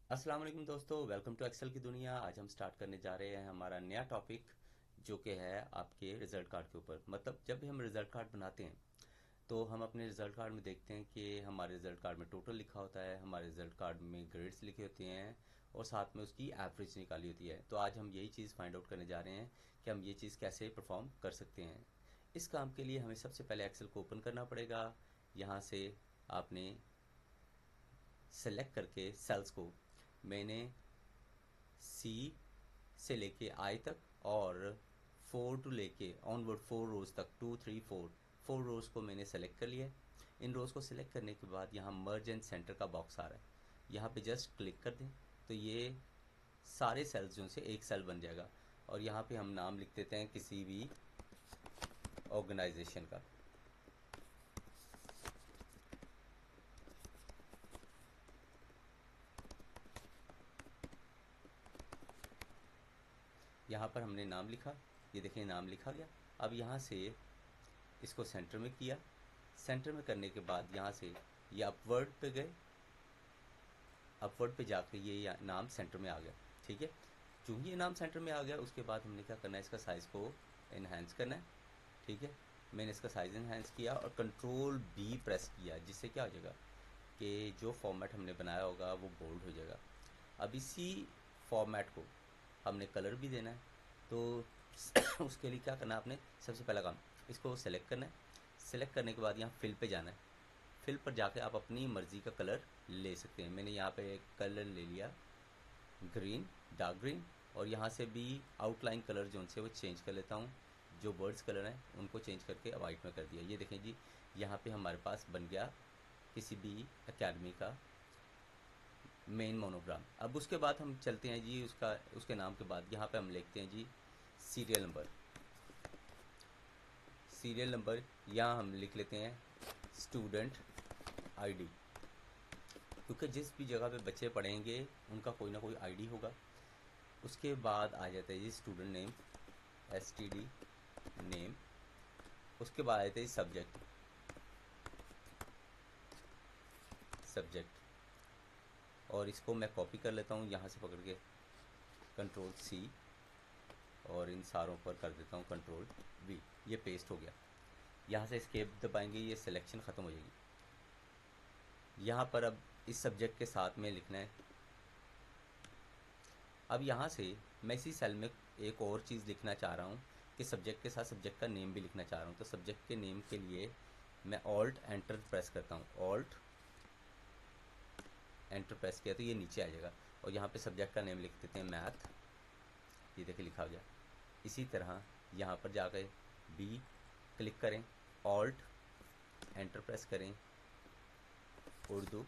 अस्सलाम वालेकुम दोस्तों, वेलकम टू एक्सेल की दुनिया। आज हम स्टार्ट करने जा रहे हैं हमारा नया टॉपिक, जो कि है आपके रिजल्ट कार्ड के ऊपर। मतलब जब भी हम रिजल्ट कार्ड बनाते हैं तो हम अपने रिजल्ट कार्ड में देखते हैं कि हमारे रिजल्ट कार्ड में टोटल लिखा होता है, हमारे रिजल्ट कार्ड में ग्रेड्स लिखे होते हैं और साथ में उसकी एवरेज निकाली होती है। तो आज हम यही चीज़ फाइंड आउट करने जा रहे हैं कि हम ये चीज़ कैसे परफॉर्म कर सकते हैं। इस काम के लिए हमें सबसे पहले एक्सेल को ओपन करना पड़ेगा। यहाँ से आपने सेलेक्ट करके सेल्स को, मैंने सी से लेके आई तक और 4 टू लेके ऑनवर्ड 4 रोज तक, 2 3 4 रोज को मैंने सेलेक्ट कर लिया है। इन रोज को सिलेक्ट करने के बाद यहाँ मर्ज एंड सेंटर का बॉक्स आ रहा है, यहाँ पे जस्ट क्लिक कर दें तो ये सारे सेल्स जो से एक सेल बन जाएगा। और यहाँ पे हम नाम लिख देते हैं किसी भी ऑर्गेनाइजेशन का। यहाँ पर हमने नाम लिखा, ये देखिए नाम लिखा गया। अब यहाँ से इसको सेंटर में किया। सेंटर में करने के बाद यहाँ से ये अपवर्ड पे गए, अपवर्ड पे जाकर ये नाम सेंटर में आ गया। ठीक है, चूंकि ये नाम सेंटर में आ गया उसके बाद हमने क्या करना है, इसका साइज़ को इन्हेंस करना है। ठीक है, मैंने इसका साइज़ इन्हेंस किया और कंट्रोल बी प्रेस किया, जिससे क्या हो जाएगा कि जो फॉर्मेट हमने बनाया होगा वो बोल्ड हो जाएगा। अब इसी फॉर्मेट को हमने कलर भी देना है, तो उसके लिए क्या करना है, आपने सबसे पहला काम इसको सेलेक्ट करना है। सेलेक्ट करने के बाद यहाँ फिल पे जाना है। फिल पर जाके आप अपनी मर्ज़ी का कलर ले सकते हैं। मैंने यहाँ पे एक कलर ले लिया, ग्रीन, डार्क ग्रीन। और यहाँ से भी आउटलाइन कलर जो उनसे वो चेंज कर लेता हूँ। जो बर्ड्स कलर हैं उनको चेंज करके वाइट में कर दिया। ये देखें जी, यहाँ पे हमारे पास बन गया किसी भी एकेडमी का मेन मोनोग्राम। अब उसके बाद हम चलते हैं जी, उसके नाम के बाद यहाँ पे हम लिखते हैं जी सीरियल नंबर। सीरियल नंबर यहाँ हम लिख लेते हैं स्टूडेंट आईडी, क्योंकि जिस भी जगह पे बच्चे पढ़ेंगे उनका कोई ना कोई आईडी होगा। उसके बाद आ जाता है जी स्टूडेंट नेम, एसटीडी नेम। उसके बाद आ जाता है सब्जेक्ट, सब्जेक्ट। और इसको मैं कॉपी कर लेता हूँ यहाँ से पकड़ के, कंट्रोल सी, और इन सारों पर कर देता हूँ कंट्रोल वी। ये पेस्ट हो गया। यहाँ से एस्केप दबाएंगे, ये सिलेक्शन ख़त्म हो जाएगी। यहाँ पर अब इस सब्जेक्ट के साथ में लिखना है। अब यहाँ से मैं इसी सेल में एक और चीज़ लिखना चाह रहा हूँ कि सब्जेक्ट के साथ सब्जेक्ट का नेम भी लिखना चाह रहा हूँ। तो सब्जेक्ट के नेम के लिए मैं ऑल्ट एंटर प्रेस करता हूँ। ऑल्ट एंटर प्रेस किया तो ये नीचे आ जाएगा और यहाँ पे सब्जेक्ट का नेम लिख देते हैं मैथ। ये देखिए लिखा गया। इसी तरह यहाँ पर जाकर बी क्लिक करें, ऑल्ट एंटर प्रेस करें, उर्दू।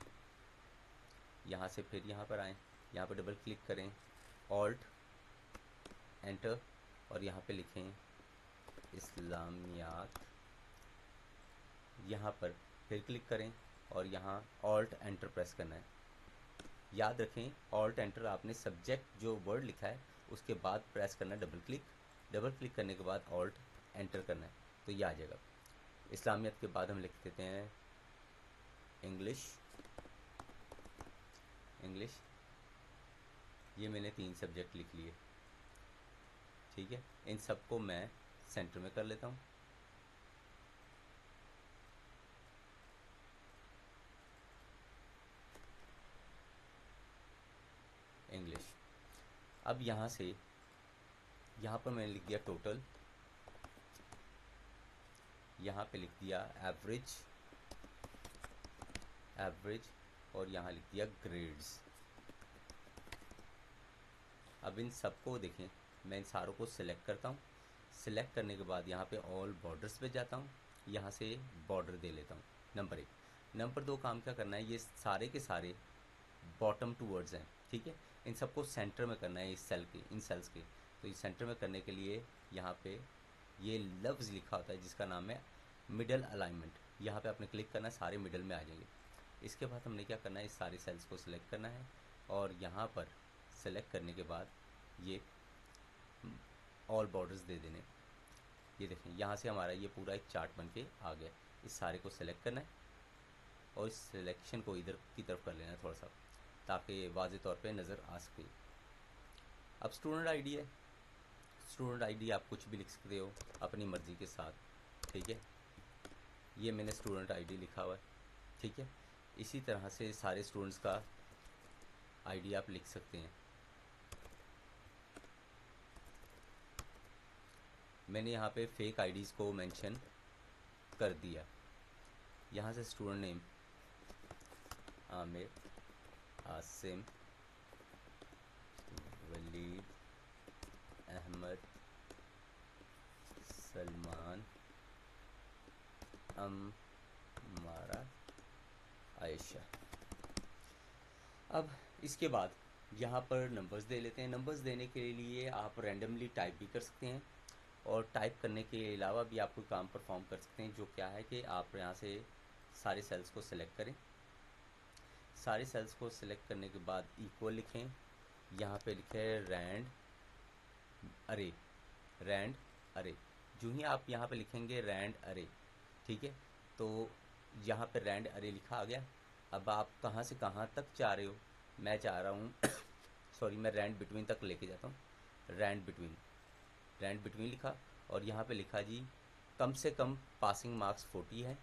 यहाँ से फिर यहाँ पर आएँ, यहाँ पर डबल क्लिक करें, ऑल्ट एंटर, और यहाँ पे लिखें इस्लामियात। यहाँ पर फिर क्लिक करें और यहाँ ऑल्ट एंटर प्रेस करना है। याद रखें, ऑल्ट एंटर आपने सब्जेक्ट जो वर्ड लिखा है उसके बाद प्रेस करना है, डबल क्लिक। डबल क्लिक करने के बाद ऑल्ट एंटर करना है तो ये आ जाएगा। इस्लामियत के बाद हम लिख देते हैं इंग्लिश, इंग्लिश। ये मैंने 3 सब्जेक्ट लिख लिए। ठीक है, इन सबको मैं सेंटर में कर लेता हूँ। इंग्लिश। अब यहाँ से यहाँ पर मैंने लिख दिया टोटल, यहाँ पे लिख दिया एवरेज, एवरेज, और यहाँ लिख दिया ग्रेड्स। अब इन सबको देखें, मैं इन सारों को सिलेक्ट करता हूँ। सिलेक्ट करने के बाद यहाँ पे ऑल बॉर्डर्स पे जाता हूँ, यहाँ से बॉर्डर दे लेता हूँ नंबर 1। नंबर 2 काम क्या करना है, ये सारे के सारे बॉटम टू वर्ड्स हैं। ठीक है, इन सबको सेंटर में करना है, इस सेल के, इन सेल्स के। तो इस सेंटर में करने के लिए यहाँ पे ये लफ्ज़ लिखा होता है जिसका नाम है मिडल अलाइनमेंट। यहाँ पे आपने क्लिक करना है, सारे मिडल में आ जाएंगे। इसके बाद हमने क्या करना है, इस सारे सेल्स को सिलेक्ट करना है और यहाँ पर सेलेक्ट करने के बाद ये ऑल बॉर्डर्स दे देने। ये देखें, यहाँ से हमारा ये पूरा एक चार्ट बन के आ गया। इस सारे को सिलेक्ट करना है और इस सिलेक्शन को इधर की तरफ कर लेना है थोड़ा सा। ताकि वाज़े तौर पे नज़र आ सके। अब स्टूडेंट आईडी है, स्टूडेंट आईडी आप कुछ भी लिख सकते हो अपनी मर्ज़ी के साथ, ठीक है। ये मैंने स्टूडेंट आईडी लिखा हुआ है, ठीक है। इसी तरह से सारे स्टूडेंट्स का आईडी आप लिख सकते हैं। मैंने यहाँ पे फेक आईडीज़ को मेंशन कर दिया। यहाँ से स्टूडेंट नेम आमिर, आसिम, वलीद, अहमद, सलमान, अम्मारा, आयशा। अब इसके बाद यहाँ पर नंबर्स दे लेते हैं। नंबर्स देने के लिए आप रैंडमली टाइप भी कर सकते हैं, और टाइप करने के अलावा भी आप कोई काम परफॉर्म कर सकते हैं, जो क्या है कि आप यहाँ से सारे सेल्स को सिलेक्ट करें। सारे सेल्स को सिलेक्ट करने के बाद इक्वल लिखें, यहाँ पे लिखें रैंड अरे, रैंड अरे। जो ही आप यहाँ पे लिखेंगे रैंड अरे, ठीक है, तो यहाँ पे रैंड अरे लिखा आ गया। अब आप कहाँ से कहाँ तक चाह रहे हो, मैं चाह रहा हूँ सॉरी, मैं रैंड बिटवीन तक लेके जाता हूँ। रैंड बिटवीन, रैंड बिटवीन लिखा, और यहाँ पे लिखा जी कम से कम पासिंग मार्क्स 40 है,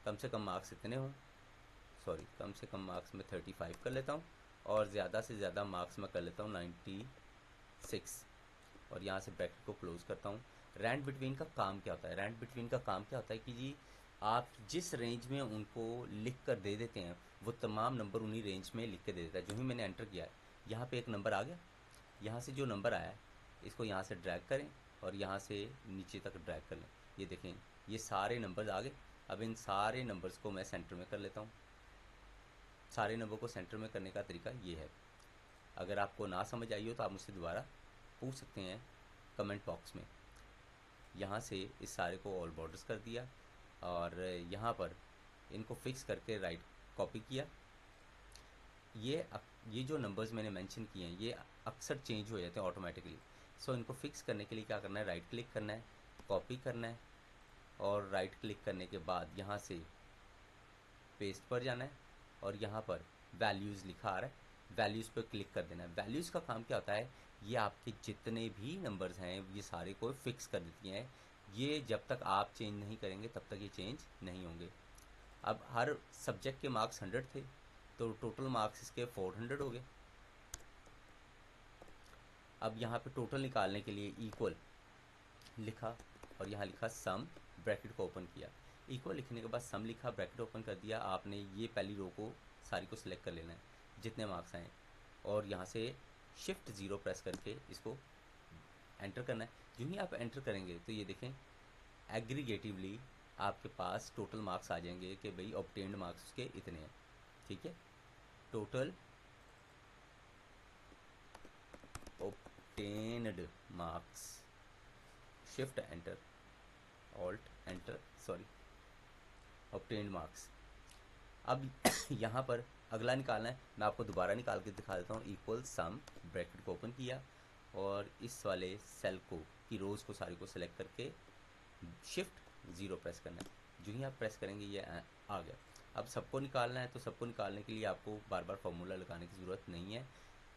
कम से कम मार्क्स इतने हों, सॉरी कम से कम मार्क्स मैं 35 कर लेता हूँ, और ज़्यादा से ज़्यादा मार्क्स मैं कर लेता हूँ 96, और यहाँ से ब्रैकेट को क्लोज करता हूँ। रैंड बिटवीन का काम क्या होता है? रैंड बिटवीन का काम क्या होता है कि जी आप जिस रेंज में उनको लिख कर दे देते हैं, वो तमाम नंबर उन्हीं रेंज में लिख के दे देता है। जो ही मैंने एंटर किया है, यहाँ पे एक नंबर आ गया, यहाँ से जो नंबर आया है इसको यहाँ से ड्रैग करें और यहाँ से नीचे तक ड्रैग कर लें। ये देखें, ये सारे नंबर्स आ गए। अब इन सारे नंबर्स को मैं सेंटर में कर लेता हूँ। सारे नंबर को सेंटर में करने का तरीका ये है। अगर आपको ना समझ आई हो तो आप मुझसे दोबारा पूछ सकते हैं कमेंट बॉक्स में। यहाँ से इस सारे को ऑल बॉर्डर्स कर दिया, और यहाँ पर इनको फिक्स करके राइट कॉपी किया। ये जो नंबर्स मैंने मेंशन किए हैं ये अक्सर चेंज हो जाते हैं ऑटोमेटिकली। सो इनको फिक्स करने के लिए क्या करना है, राइट क्लिक करना है, कॉपी करना है, और राइट क्लिक करने के बाद यहाँ से पेस्ट पर जाना है, और यहाँ पर वैल्यूज़ लिखा आ रहा है, वैल्यूज़ पर क्लिक कर देना है। वैल्यूज़ का काम क्या होता है, ये आपके जितने भी नंबर्स हैं ये सारे को फिक्स कर देती हैं। ये जब तक आप चेंज नहीं करेंगे तब तक ये चेंज नहीं होंगे। अब हर सब्जेक्ट के मार्क्स 100 थे, तो टोटल मार्क्स इसके 400 हो गए। अब यहाँ पे टोटल निकालने के लिए इक्वल लिखा, और यहाँ लिखा सम, ब्रैकेट को ओपन किया। इक्वल लिखने के बाद सम लिखा, ब्रैकेट ओपन कर दिया। आपने ये पहली रो को सारी को सिलेक्ट कर लेना है जितने मार्क्स आए, और यहाँ से शिफ्ट 0 प्रेस करके इसको एंटर करना है। जो ही आप एंटर करेंगे तो ये देखें एग्रीगेटिवली आपके पास टोटल मार्क्स आ जाएंगे कि भाई ऑब्टेन्ड मार्क्स उसके इतने हैं, ठीक है। Total obtained marks, shift enter, alt enter, sorry, obtained marks. अब यहाँ पर अगला निकालना है। मैं आपको दोबारा निकाल के दिखा देता हूँ। इक्वल सम, ब्रैकेट को ओपन किया, और इस वाले सेल को की रोज़ को सारी को सिलेक्ट करके शिफ्ट 0 प्रेस करना है। जो ही आप प्रेस करेंगे ये आ गया। अब सबको निकालना है, तो सबको निकालने के लिए आपको बार बार फार्मूला लगाने की ज़रूरत नहीं है।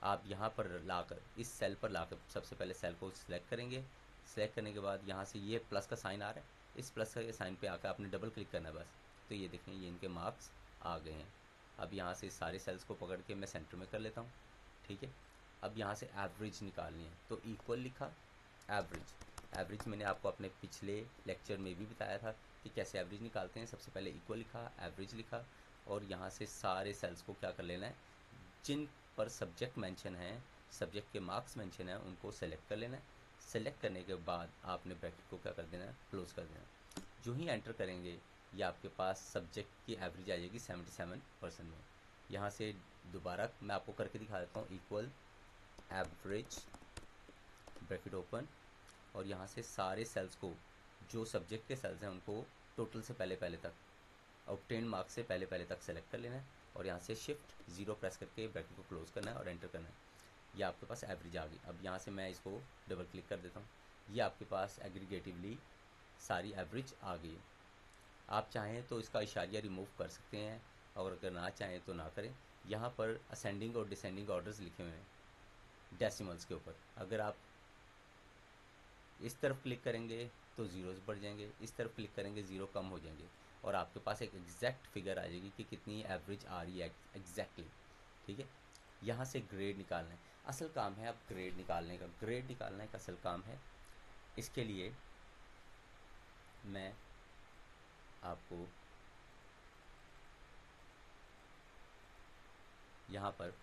आप यहाँ पर लाकर, इस सेल पर लाकर सबसे पहले सेल को सिलेक्ट करेंगे। सिलेक्ट करने के बाद यहाँ से ये प्लस का साइन आ रहा है, इस प्लस का साइन पे आकर आपने डबल क्लिक करना है बस। तो ये देखें ये इनके मार्क्स आ गए हैं। अब यहाँ से सारे सेल्स को पकड़ के मैं सेंटर में कर लेता हूँ, ठीक है। अब यहाँ से एवरेज निकालनी है, तो इक्वल लिखा एवरेज। एवरेज मैंने आपको अपने पिछले लेक्चर में भी बताया था कि कैसे एवरेज निकालते हैं। सबसे पहले इक्वल लिखा, एवरेज लिखा, और यहाँ से सारे सेल्स को क्या कर लेना है, जिन पर सब्जेक्ट मेंशन है, सब्जेक्ट के मार्क्स मेंशन है, उनको सेलेक्ट कर लेना है। सेलेक्ट करने के बाद आपने ब्रैकेट को क्या कर देना है, क्लोज कर देना। जो ही एंटर करेंगे ये आपके पास सब्जेक्ट की एवरेज आ जाएगी 77% में। यहाँ से दोबारा मैं आपको करके दिखा देता हूँ। इक्वल एवरेज, ब्रैकेट ओपन, और यहाँ से सारे सेल्स को, जो सब्जेक्ट के सेल्स हैं उनको टोटल से पहले पहले तक, ऑब्टेन मार्क्स से पहले पहले तक सेलेक्ट कर लेना है, और यहाँ से शिफ्ट 0 प्रेस करके ब्रैकेट को क्लोज करना है और एंटर करना है। ये आपके पास एवरेज आ गई। अब यहाँ से मैं इसको डबल क्लिक कर देता हूँ। ये आपके पास एग्रीगेटिवली सारी एवरेज आ गई। आप चाहें तो इसका इशारिया रिमूव कर सकते हैं, और अगर ना चाहें तो ना करें। यहाँ पर असेंडिंग और डिसेंडिंग ऑर्डर्स लिखे हुए हैं डेसिमल्स के ऊपर। अगर आप इस तरफ क्लिक करेंगे तो ज़ीरोज़ बढ़ जाएंगे, इस तरफ क्लिक करेंगे ज़ीरो कम हो जाएंगे, और आपके पास एक एग्जैक्ट फिगर आ जाएगी कि कितनी एवरेज आ रही है एग्जैक्टली। ठीक है, यहाँ से ग्रेड निकालना है, असल काम है अब ग्रेड निकालने का। ग्रेड निकालना एक असल काम है। इसके लिए मैं आपको यहाँ पर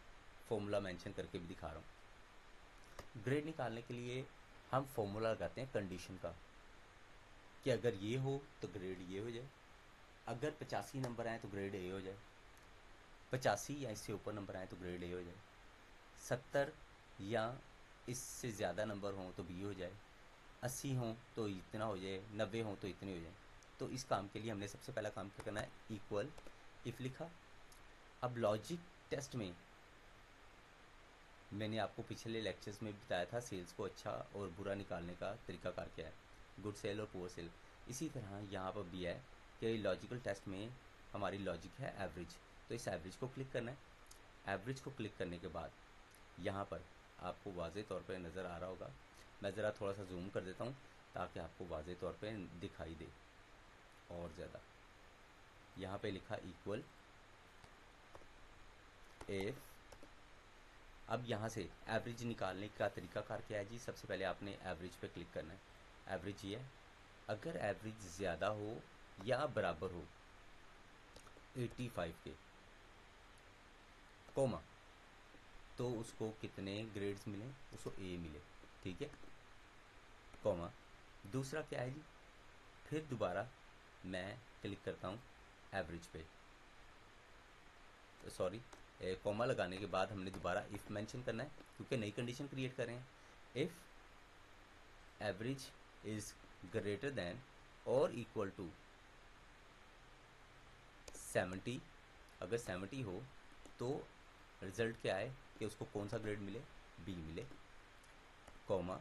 फॉर्मूला मेंशन करके भी दिखा रहा हूँ। ग्रेड निकालने के लिए हम फॉर्मूला लगाते हैं कंडीशन का, कि अगर ये हो तो ग्रेड ये हो जाए, अगर 85 नंबर आए तो ग्रेड ए हो जाए, 85 या इससे ऊपर नंबर आए तो ग्रेड ए हो जाए, 70 या इससे ज़्यादा नंबर हों तो बी हो जाए, 80 हों तो इतना हो जाए, 90 हों तो इतने हो जाए। तो इस काम के लिए हमने सबसे पहला काम क्या करना है, इक्वल इफ़ लिखा। अब लॉजिक टेस्ट में मैंने आपको पिछले लेक्चर्स में बताया था सेल्स को अच्छा और बुरा निकालने का तरीकाकार क्या है, गुड सेल और पुअर सेल। इसी तरह यहाँ पर भी है कि लॉजिकल टेस्ट में हमारी लॉजिक है एवरेज, तो इस एवरेज को क्लिक करना है। एवरेज को क्लिक करने के बाद यहाँ पर आपको वाज़े तौर पर नज़र आ रहा होगा, मैं ज़रा थोड़ा सा जूम कर देता हूँ ताकि आपको वाज़े तौर पे दिखाई दे और ज़्यादा। यहाँ पे लिखा इक्वल इफ। अब यहाँ से एवरेज निकालने का तरीकाकार क्या है जी, सबसे पहले आपने एवरेज पे क्लिक करना है। एवरेज ये है, अगर एवरेज ज़्यादा हो या बराबर हो 85 के, कोमा, तो उसको कितने ग्रेड्स मिले, उसको ए मिले। ठीक है, कोमा। दूसरा क्या है जी, फिर दोबारा मैं क्लिक करता हूँ एवरेज पे, सॉरी कॉमा लगाने के बाद हमने दोबारा इफ़ मेंशन करना है क्योंकि नई कंडीशन क्रिएट कर रहे हैं। If average is greater than और इक्वल टू 70, अगर 70 हो तो रिजल्ट क्या है कि उसको कौन सा ग्रेड मिले, बी मिले, कॉमा।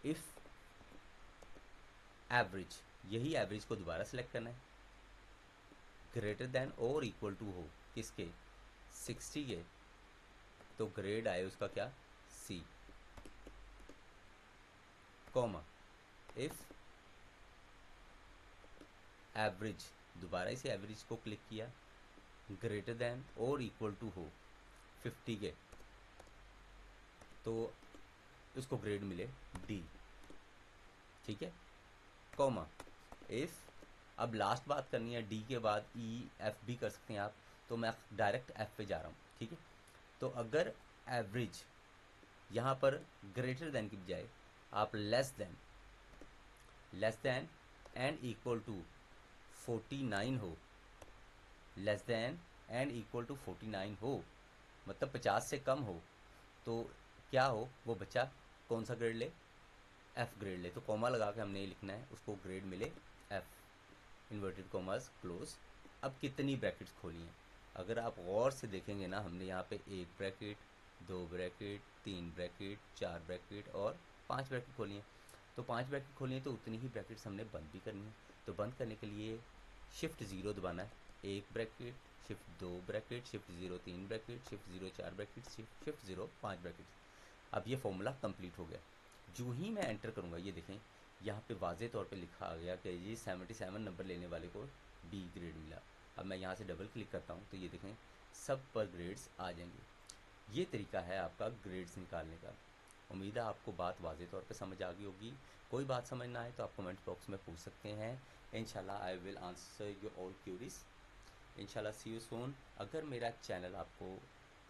इफ़ एवरेज, यही एवरेज को दोबारा सेलेक्ट करना है, ग्रेटर देन और इक्वल टू हो किसके, 60 के, तो ग्रेड आए उसका क्या, सी, कॉमा। इफ एवरेज, दोबारा इसे एवरेज को क्लिक किया, ग्रेटर देन और इक्वल टू हो 50 के, तो उसको ग्रेड मिले डी। ठीक है, कॉमा। इफ, अब लास्ट बात करनी है, डी के बाद ई एफ भी कर सकते हैं आप, तो मैं डायरेक्ट एफ पे जा रहा हूँ। ठीक है, तो अगर एवरेज यहाँ पर ग्रेटर देन की बजाय आप less than and equal to 49 हो, less than and equal to 49 हो, मतलब 50 से कम हो, तो क्या हो, वो बच्चा कौन सा ग्रेड ले, एफ ग्रेड ले। तो कॉमा लगा के हमने ये लिखना है, उसको ग्रेड मिले एफ, इन्वर्टेड कॉमास क्लोज। अब कितनी ब्रैकेट्स खोली हैं, अगर आप गौर से देखेंगे ना, हमने यहाँ पे एक ब्रैकेट, दो ब्रैकेट, तीन ब्रैकेट, चार ब्रैकेट और पांच ब्रैकेट खोली हैं। तो पांच ब्रैकेट खोली हैं तो उतनी ही ब्रैकेट्स हमने बंद भी करनी है। तो बंद करने के लिए शिफ्ट ज़ीरो दबाना है, एक ब्रैकेट, शिफ्ट दो ब्रैकेट, शिफ्ट ज़ीरो तीन ब्रैकेट, शिफ्ट ज़ीरो चार ब्रैकेट, शिफ्ट ज़ीरो पाँच ब्रैकेट। अब ये फॉर्मूला कंप्लीट हो गया। जो ही मैं एंटर करूँगा, ये देखें यहाँ पे वाजे तौर पे लिखा आ गया कि ये 77 नंबर लेने वाले को बी ग्रेड मिला। अब मैं यहाँ से डबल क्लिक करता हूँ तो ये देखें सब पर ग्रेड्स आ जाएंगे। ये तरीका है आपका ग्रेड्स निकालने का। उम्मीद है आपको बात वाजे तौर पे समझ आ गई होगी। कोई बात समझ ना आए तो आप कमेंट बॉक्स में पूछ सकते हैं, इंशाल्लाह I will answer your all queries. इंशाल्लाह सी यू सून। अगर मेरा चैनल आपको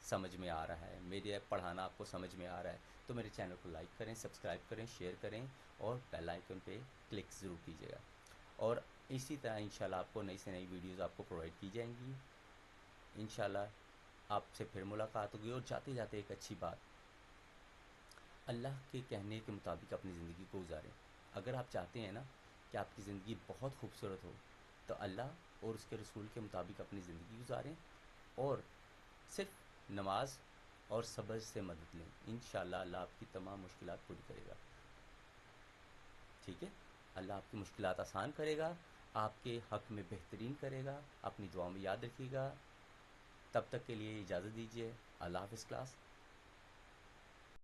समझ में आ रहा है, मेरे पढ़ाना आपको समझ में आ रहा है, तो मेरे चैनल को लाइक करें, सब्सक्राइब करें, शेयर करें और बेल आइकन पे क्लिक ज़रूर कीजिएगा। और इसी तरह इंशाल्लाह आपको नई से नई वीडियोस आपको प्रोवाइड की जाएंगी। इंशाल्लाह आपसे फिर मुलाकात होगी। और जाते जाते एक अच्छी बात, अल्लाह के कहने के मुताबिक अपनी ज़िंदगी को गुजारें। अगर आप चाहते हैं ना कि आपकी ज़िंदगी बहुत खूबसूरत हो, तो अल्लाह और उसके रसूल के मुताबिक अपनी ज़िंदगी गुजारें और सिर्फ नमाज और सब्र से मदद लें। इंशाल्लाह अल्लाह आपकी तमाम मुश्किलात पूरी करेगा। ठीक है, अल्लाह आपकी मुश्किलात आसान करेगा आपके हक़ में बेहतरीन करेगा। अपनी दुआ में याद रखिएगा। तब तक के लिए इजाज़त दीजिए। अल्लाह हाफ़िज़ क्लास।